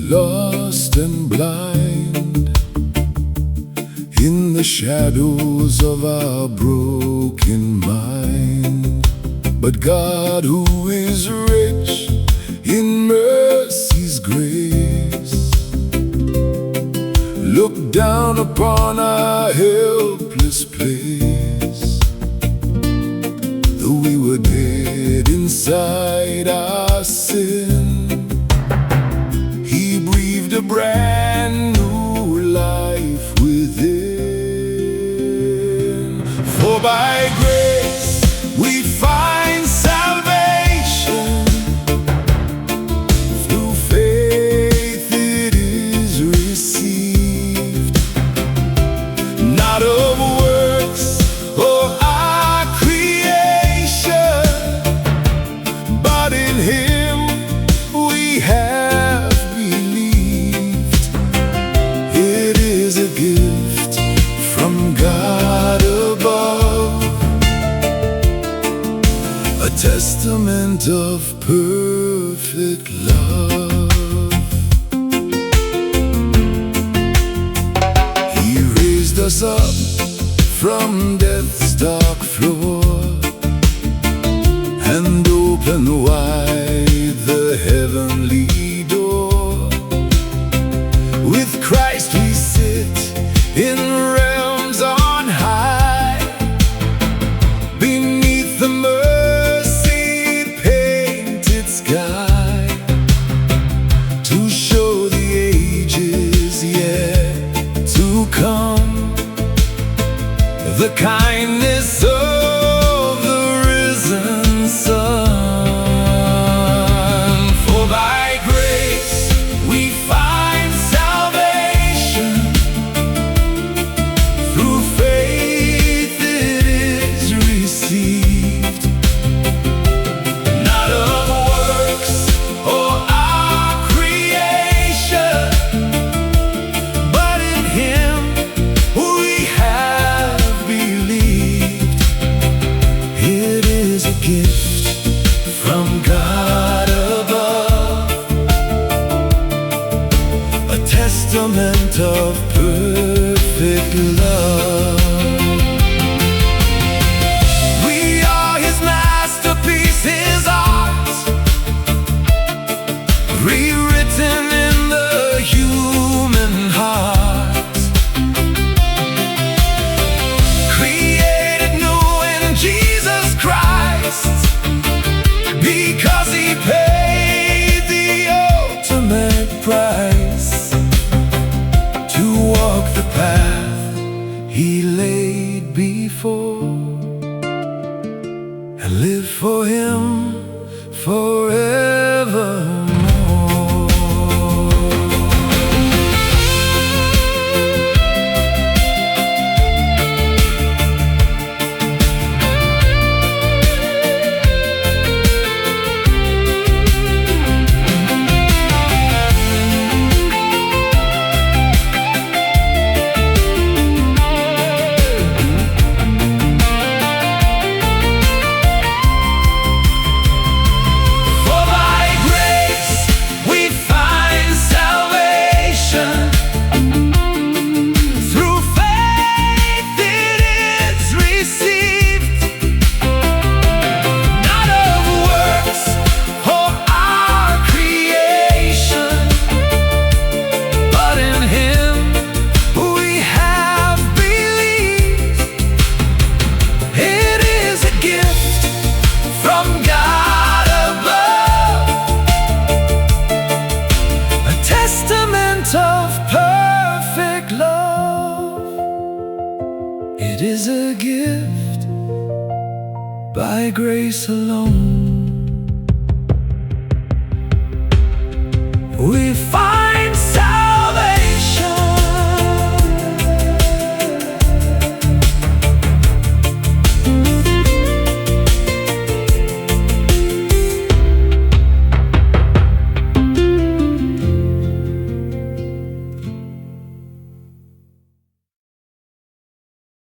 lost and blind in the shadows of our broken mind. But God, who is rich in mercy's grace, looked down upon our helpless place. Though we were dead inside our sin, He breathed a brand new life within. For by grace we find salvation, through faith it is received, not of works or our creation, but in Him we have believed. It is a gift from God above, a testament of perfect love. He raised us up from death's dark floor and opened wide the heavenly door. With Christ we sit in realms on high, beneath the mercy-painted sky, to show the ages yet to come the kindness of the risen Son. For by grace we find salvation, through faith it is received, not of works or our creation, but in Him we have believed. It is a gift from God above, a testament of perfect love. We are His masterpiece, His art, rewritten in the human heart, created new in Jesus Christ, because He paid the ultimate price to walk the path He laid before, and live for Him forevermore. For by grace we find salvation, through faith it is received, not of works or our creation, but in Him we have believed. It is a gift from God above, a testament of perfect love. It is a gift by grace alone.